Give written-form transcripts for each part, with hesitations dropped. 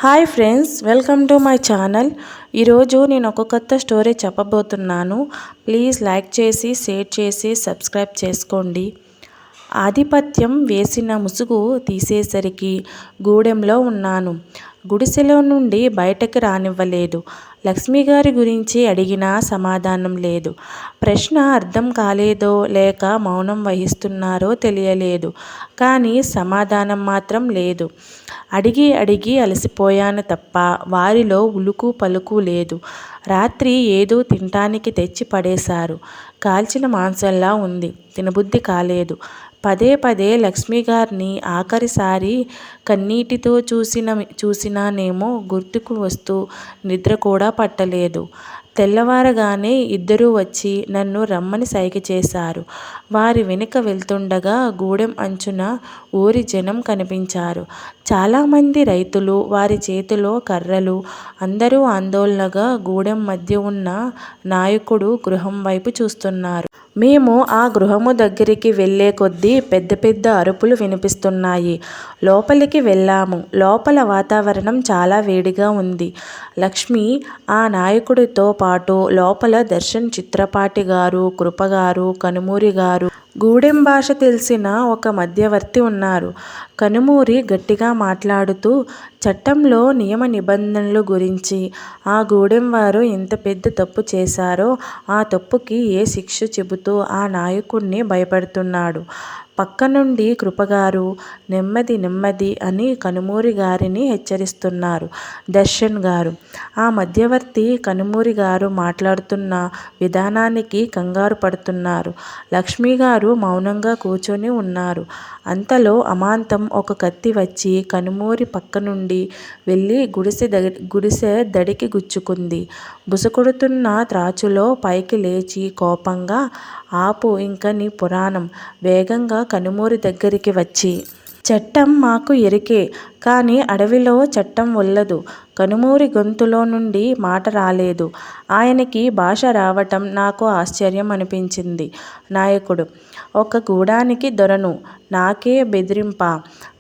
Hi friends, welcome to my channel. ఈరోజు నేను ఒక కొత్త స్టోరీ చెప్పబోతున్నాను. ప్లీజ్ లైక్ చేసి, షేర్ చేసి, సబ్స్క్రైబ్ చేసుకోండి. ఆధిపత్యం వేసిన ముసుగు తీసేసరికి గూడెంలో ఉన్నాను. గుడిసెలో నుండి బయటకు రానివ్వలేదు. లక్ష్మి గారి గురించి అడిగినా సమాధానం లేదు. ప్రశ్న అర్థం కాలేదో లేక మౌనం వహిస్తున్నారో తెలియలేదు. కానీ సమాధానం మాత్రం లేదు. అడిగి అడిగి అలసిపోయాను తప్ప వారిలో ఉలుకు పలుకు లేదు. రాత్రి ఏదో తినటానికి తెచ్చి పడేశారు. కాల్చిన మాంసంలా ఉంది. తినబుద్ధి కాలేదు. పదే పదే లక్ష్మి గారిని ఆఖరిసారి కన్నీటితో చూసినానేమో గుర్తుకు వస్తూ నిద్ర కూడా పట్టలేదు. తెల్లవారగానే ఇద్దరూ వచ్చి నన్ను రమ్మని సైగ చేశారు. వారి వెనుక వెళ్తుండగా గూడెం అంచున ఊరి జనం కనిపించారు. చాలామంది రైతులు, వారి చేతిలో కర్రలు. అందరూ ఆందోళనగా గూడెం మధ్య ఉన్న నాయకుడు గృహం వైపు చూస్తున్నారు. మేము ఆ గృహము దగ్గరికి వెళ్ళే కొద్దీ పెద్ద పెద్ద అరుపులు వినిపిస్తున్నాయి. లోపలికి వెళ్ళాము. లోపల వాతావరణం చాలా వేడిగా ఉంది. లక్ష్మి, ఆ నాయకుడితో పాటు లోపల దర్శన్ చిత్రపాటి గారు, కృపగారు, కనుమూరి గారు, గూడెం భాష తెలిసిన ఒక మధ్యవర్తి ఉన్నారు. కనుమూరి గట్టిగా మాట్లాడుతూ చట్టంలో నియమ నిబంధనలు గురించి, ఆ గూడెం వారు ఎంత పెద్ద తప్పు చేశారో ఆ తప్పుకి ఏ శిక్ష చెబుతూ ఆ నాయకుడిని భయపెడుతున్నాడు. పక్క నుండి కృపగారు నెమ్మది నెమ్మది అని కనుమూరి గారిని హెచ్చరిస్తున్నారు. దర్శన్ గారు, ఆ మధ్యవర్తి కనుమూరి గారు మాట్లాడుతున్న విధానానికి కంగారు పడుతున్నారు. లక్ష్మి గారు మౌనంగా కూర్చొని ఉన్నారు. అంతలో అమాంతం ఒక కత్తి వచ్చి కనుమూరి పక్క నుండి వెళ్ళి గుడిసె దడికి గుచ్చుకుంది. బుసకొడుతున్న త్రాచులో పైకి లేచి కోపంగా, ఆపు ఇంక నీ పురాణం. వేగంగా కనుమూరి దగ్గరికి వచ్చి, చట్టం మాకు ఎరికే, కానీ అడవిలో చట్టం వల్లదు. కనుమూరి గొంతులో నుండి మాట రాలేదు. ఆయనకి భాష రావటం నాకు ఆశ్చర్యం అనిపించింది. నాయకుడు, ఒక గూడానికి దొరను. నాకే బెదిరింపా?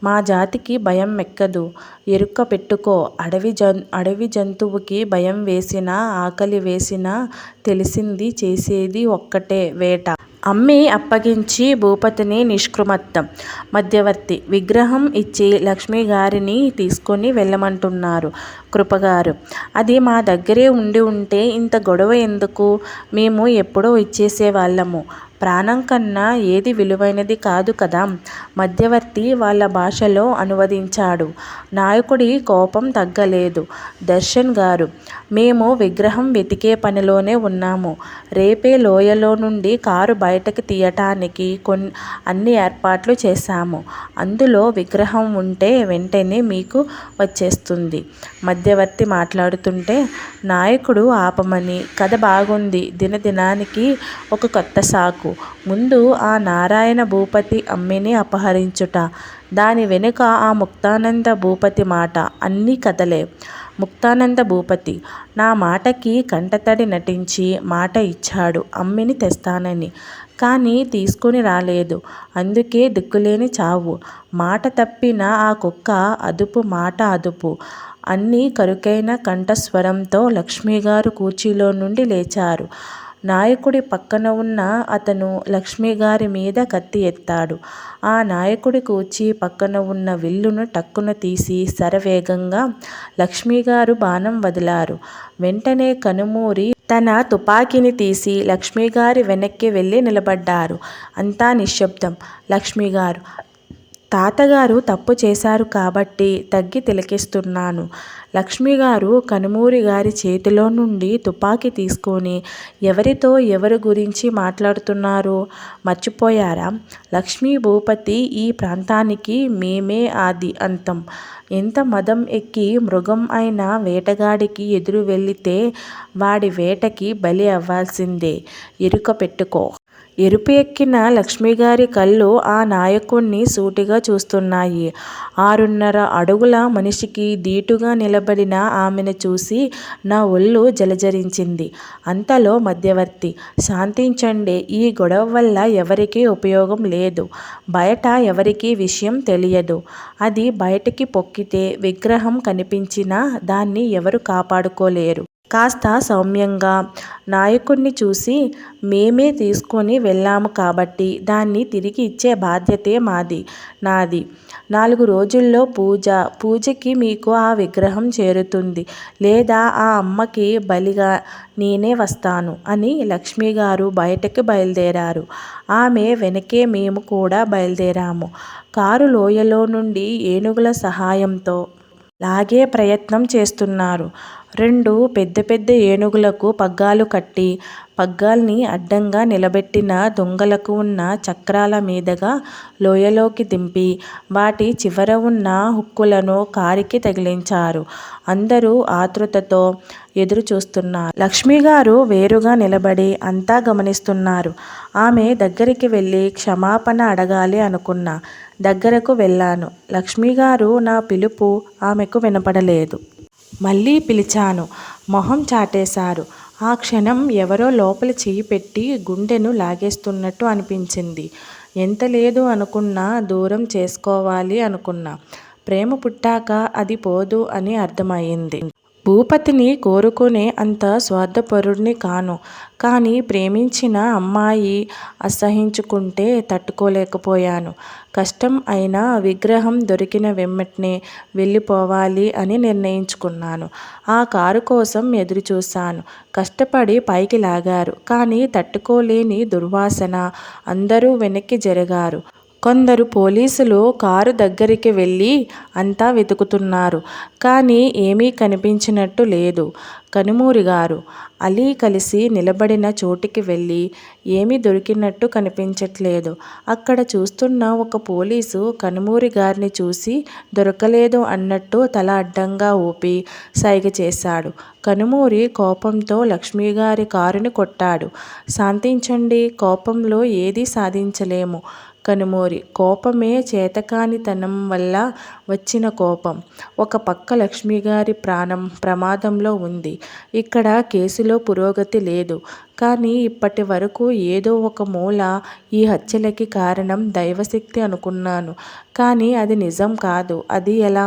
మా జాతికి భయం మెక్కదు. ఎరుక పెట్టుకో. అడవి జంతువుకి భయం వేసినా, ఆకలి వేసినా తెలిసింది చేసేది ఒక్కటే, వేట. అమ్మి అప్పగించి భూపతిని నిష్కృమత్తం. మధ్యవర్తి, విగ్రహం ఇచ్చి లక్ష్మి గారిని తీసుకొని వెళ్ళమంటున్నారు. కృపగారు, అది మా దగ్గరే ఉంటే ఇంత గొడవ ఎందుకు? మేము ఎప్పుడో ఇచ్చేసేవాళ్ళము. ప్రాణం కన్నా ఏది విలువైనది కాదు కదా. మధ్యవర్తి వాళ్ళ భాషలో అనువదించాడు. నాయకుడి కోపం తగ్గలేదు. దర్శన్ గారు, మేము విగ్రహం వెతికే పనిలోనే ఉన్నాము. రేపే లోయలో నుండి కారు బయటకు తీయటానికి అన్ని ఏర్పాట్లు చేశాము. అందులో విగ్రహం ఉంటే వెంటనే మీకు వచ్చేస్తుంది. మధ్యవర్తి మాట్లాడుతుంటే నాయకుడు ఆపమని, కథ బాగుంది, దినదినానికి ఒక కొత్త సాకు. ముందు ఆ నారాయణ భూపతి అమ్మిని అపహరించుట, దాని వెనుక ఆ ముక్తానంద భూపతి మాట, అన్నీ కథలే. ముక్తానంద భూపతి నా మాటకి కంటతడి నటించి మాట ఇచ్చాడు అమ్మిని తెస్తానని. కానీ తీసుకుని రాలేదు. అందుకే దిక్కులేని చావు. మాట తప్పిన ఆ కుక్క అదుపు, మాట అదుపు. అన్నీ కరుకైన కంఠస్వరంతో లక్ష్మిగారు కుర్చీలో నుండి లేచారు. నాయకుడి పక్కన ఉన్న అతను లక్ష్మిగారి మీద కత్తి ఎత్తాడు. ఆ నాయకుడి కూర్చి పక్కన ఉన్న విల్లును టక్కున తీసి శరవేగంగా లక్ష్మిగారు బాణం వదిలారు. వెంటనే కనుమూరి తన తుపాకీని తీసి లక్ష్మిగారి వెనక్కి వెళ్ళి నిలబడ్డారు. అంతా నిశ్శబ్దం. లక్ష్మిగారు, తాతగారు తప్పు చేశారు కాబట్టి తగ్గి తిలకిస్తున్నాను. లక్ష్మిగారు కనుమూరి గారి చేతిలో నుండి తుపాకీ తీసుకొని, ఎవరితో ఎవరి గురించి మాట్లాడుతున్నారు మర్చిపోయారా? లక్ష్మీ భూపతి ఈ ప్రాంతానికి మేమే ఆది అంతం. ఎంత మదం ఎక్కి మృగం అయిన వేటగాడికి ఎదురు వెళితే వాడి వేటకి బలి అవ్వాల్సిందే. ఎరుక పెట్టుకో. ఎరుపు ఎక్కిన లక్ష్మిగారి కళ్ళు ఆ నాయకుణ్ణి సూటిగా చూస్తున్నాయి. 6.5 అడుగుల మనిషికి దీటుగా నిలబడిన ఆమెను చూసి నా ఒళ్ళు జలజరించింది. అంతలో మధ్యవర్తి, శాంతించండి, ఈ గొడవ వల్ల ఎవరికీ ఉపయోగం లేదు. బయట ఎవరికీ విషయం తెలియదు. అది బయటికి పొక్కితే విగ్రహం కనిపించినా దాన్ని ఎవరు కాపాడుకోలేరు. కాస్త సౌమ్యంగా నాయకుణ్ణి చూసి, మేమే తీసుకొని వెళ్ళాము కాబట్టి దాన్ని తిరిగి ఇచ్చే బాధ్యతే నాది. 4 రోజుల్లో పూజకి మీకు ఆ విగ్రహం చేరుతుంది. లేదా ఆ అమ్మకి బలిగా నేనే వస్తాను అని లక్ష్మిగారు బయటకు బయలుదేరారు. ఆమె వెనకే మేము కూడా బయలుదేరాము. కారు లోయలో నుండి ఏనుగుల సహాయంతో లాగే ప్రయత్నం చేస్తున్నారు. 2 పెద్ద ఏనుగులకు పగ్గాలు కట్టి పగ్గాల్ని అడ్డంగా నిలబెట్టిన దొంగలకు ఉన్న చక్రాల మీదుగా లోయలోకి దింపి వాటి చివర ఉన్న హుక్కులను కారుకి తగిలించారు. అందరూ ఆతృతతో ఎదురు చూస్తున్నారు. లక్ష్మిగారు వేరుగా నిలబడి అంతా గమనిస్తున్నారు. ఆమె దగ్గరికి వెళ్ళి క్షమాపణ అడగాలి అనుకున్నా. దగ్గరకు వెళ్ళాను. లక్ష్మిగారు నా పిలుపు ఆమెకు వినపడలేదు. మళ్ళీ పిలిచాను. మొహం చాటేశారు. ఆ క్షణం ఎవరో లోపల చెయ్యి పెట్టి గుండెను లాగేస్తున్నట్టు అనిపించింది. ఎంత లేదు అనుకున్నా దూరం చేసుకోవాలి అనుకున్నా. ప్రేమ పుట్టాక అది పోదు అని అర్థమయ్యింది. భూపతిని కోరుకునే అంత స్వార్థపరుడిని కాను. కానీ ప్రేమించిన అమ్మాయి అసహించుకుంటే తట్టుకోలేకపోయాను. కష్టం అయినా విగ్రహం దొరికిన వెంటనే వెళ్ళిపోవాలి అని నిర్ణయించుకున్నాను. ఆ కారు కోసం ఎదురుచూశాను. కష్టపడి పైకి లాగారు. కానీ తట్టుకోలేని దుర్వాసన. అందరూ వెనక్కి జరిగారు. కొందరు పోలీసులు కారు దగ్గరికి వెళ్ళి అంతా వెతుకుతున్నారు. కానీ ఏమీ కనిపించినట్టు లేదు. కనుమూరిగారు, అలీ కలిసి నిలబడిన చోటికి వెళ్ళి ఏమీ దొరికినట్టు కనిపించట్లేదు. అక్కడ చూస్తున్న ఒక పోలీసు కనుమూరి గారిని చూసి దొరకలేదు అన్నట్టు తల అడ్డంగా ఊపి సైగ చేశాడు. కనుమూరి కోపంతో లక్ష్మిగారి కారుని కొట్టాడు. శాంతించండి, కోపంలో ఏదీ సాధించలేము. కనుమూరి, కోపమే చేతకానితనం వల్ల వచ్చిన కోపం. ఒక పక్క లక్ష్మిగారి ప్రాణం ప్రమాదంలో ఉంది. ఇక్కడ కేసులో పురోగతి లేదు. కానీ ఇప్పటి వరకు ఏదో ఒక మూల ఈ హత్యలకి కారణం దైవశక్తి అనుకున్నాను. కానీ అది నిజం కాదు. అది ఎలా?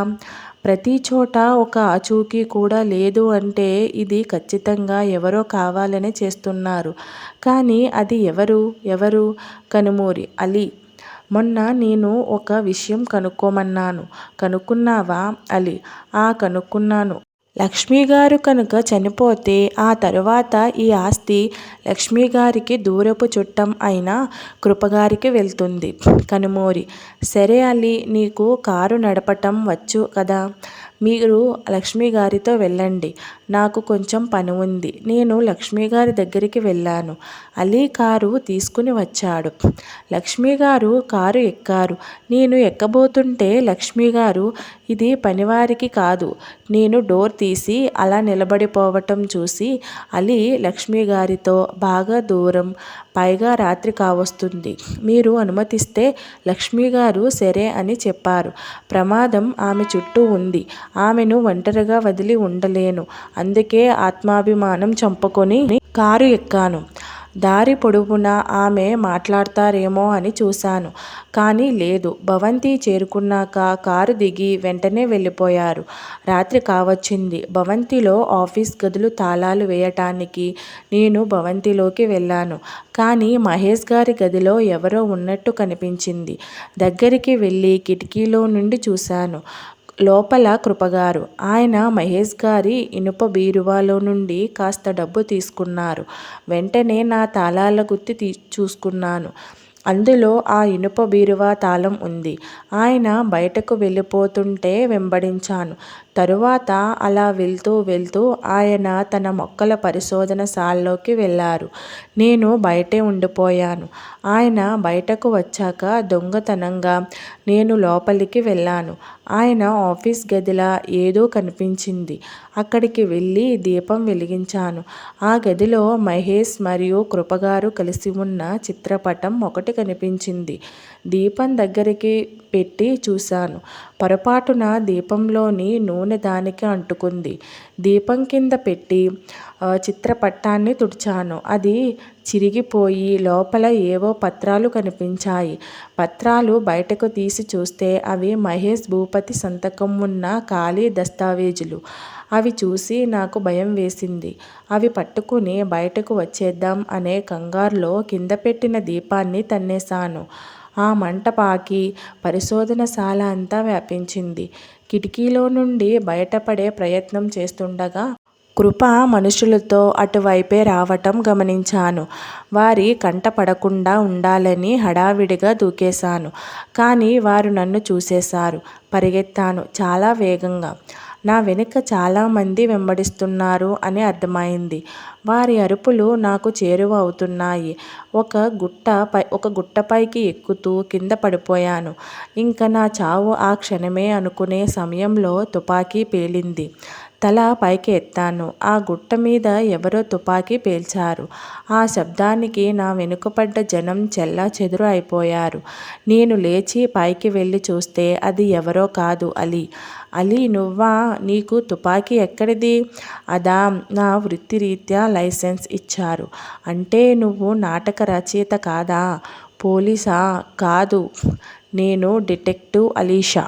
ప్రతి చోట ఒక ఆచూకీ కూడా లేదు అంటే ఇది ఖచ్చితంగా ఎవరో కావాలనే చేస్తున్నారు. కానీ అది ఎవరు? కనుమూరి, అలీ. మొన్న నేను ఒక విషయం కనుక్కోమన్నాను. కనుక్కున్నావా? అలీ, కనుక్కున్నాను. లక్ష్మిగారు కనుక చనిపోతే ఆ తరువాత ఈ ఆస్తి లక్ష్మిగారికి దూరపు చుట్టం అయిన కృపగారికి వెళ్తుంది. కనుమూరి, సరే అలీ, నీకు కారు నడపటం వచ్చు కదా, మీరు లక్ష్మిగారితో వెళ్ళండి. నాకు కొంచెం పని ఉంది. నేను లక్ష్మిగారి దగ్గరికి వెళ్ళాను. అలీ కారు తీసుకుని వచ్చాడు. లక్ష్మిగారు కారు ఎక్కారు. నేను ఎక్కబోతుంటే లక్ష్మిగారు, ఇది పనివారికి కాదు. నేను డోర్ తీసి అలా నిలబడిపోవటం చూసి అలీ లక్ష్మిగారితో బాగా దూరం, పైగా రాత్రి కావస్తుంది. మీరు అనుమతిస్తే లక్ష్మిగారు సరే అని చెప్పారు. ప్రమాదం ఆమె చుట్టూ ఉంది. ఆమెను ఒంటరిగా వదిలి ఉండలేను. అందుకే ఆత్మాభిమానం చంపుకొని కారు ఎక్కాను. దారి పొడవునా ఆమె మాట్లాడతారేమో అని చూశాను. కానీ లేదు. భవంతి చేరుకున్నాక కారు దిగి వెంటనే వెళ్ళిపోయారు. రాత్రి కావచ్చింది. భవంతిలో ఆఫీస్ గదులు తాళాలు వేయటానికి నేను భవంతిలోకి వెళ్ళాను. కానీ మహేష్ గారి గదిలో ఎవరో ఉన్నట్టు కనిపించింది. దగ్గరికి వెళ్ళి కిటికీలో నుండి చూశాను. లోపల కృపగారు. ఆయన మహేష్ గారి ఇనుప బీరువాలో నుండి కాస్త డబ్బు తీసుకున్నారు. వెంటనే నా తాళాల గుత్తి చూసుకున్నాను. అందులో ఆ ఇనుప బీరువా తాళం ఉంది. ఆయన బయటకు వెళ్ళిపోతుంటే వెంబడించాను. తరువాత అలా వెళ్తూ ఆయన తన మొక్కల పరిశోధనశాలలోకి వెళ్ళారు. నేను బయటే ఉండిపోయాను. ఆయన బయటకు వచ్చాక దొంగతనంగా నేను లోపలికి వెళ్ళాను. ఆయన ఆఫీస్ గదిలా ఏదో కనిపించింది. అక్కడికి వెళ్ళి దీపం వెలిగించాను. ఆ గదిలో మహేష్ మరియు కృపగారు కలిసి ఉన్న చిత్రపటం ఒకటి కనిపించింది. దీపం దగ్గరికి పెట్టి చూశాను. పొరపాటున దీపంలోని నూనె దానికి అంటుకుంది. దీపం కింద పెట్టి చిత్రపటాన్ని తుడిచాను. అది చిరిగిపోయి లోపల ఏవో పత్రాలు కనిపించాయి. పత్రాలు బయటకు తీసి చూస్తే అవి మహేష్ భూపతి సంతకం ఉన్న ఖాళీ దస్తావేజులు. అవి చూసి నాకు భయం వేసింది. అవి పట్టుకుని బయటకు వచ్చేద్దాం అనే కంగారులో కింద పెట్టిన దీపాన్ని తన్నేశాను. ఆ మంట పాకి పరిశోధనశాల అంతా వ్యాపించింది. కిటికీలో నుండి బయటపడే ప్రయత్నం చేస్తుండగా కృప మనుషులతో అటువైపే రావటం గమనించాను. వారి కంట పడకుండా ఉండాలని హడావిడిగా దూకేశాను. కానీ వారు నన్ను చూసేశారు. పరిగెత్తాను చాలా వేగంగా. నా వెనుక చాలామంది వెంబడిస్తున్నారు అని అర్థమైంది. వారి అరుపులు నాకు చేరువ అవుతున్నాయి. ఒక గుట్టపైకి ఎక్కుతూ కింద పడిపోయాను. ఇంక నా చావు ఆ క్షణమే అనుకునే సమయంలో తుపాకీ పేలింది. తల పైకి ఎత్తాను. ఆ గుట్ట మీద ఎవరో తుపాకీ పేల్చారు. ఆ శబ్దానికి నా వెనుకపడ్డ జనం చెల్లాచెదురు అయిపోయారు. నేను లేచి పైకి వెళ్ళి చూస్తే అది ఎవరో కాదు, అలీ. అలీ, నువ్వా? నీకు తుపాకీ ఎక్కడిది? అదా, నా వృత్తిరీత్యా లైసెన్స్ ఇచ్చారు. అంటే నువ్వు నాటక రచయిత కాదా? పోలీసా? కాదు, నేను డిటెక్టివ్ అలీషా.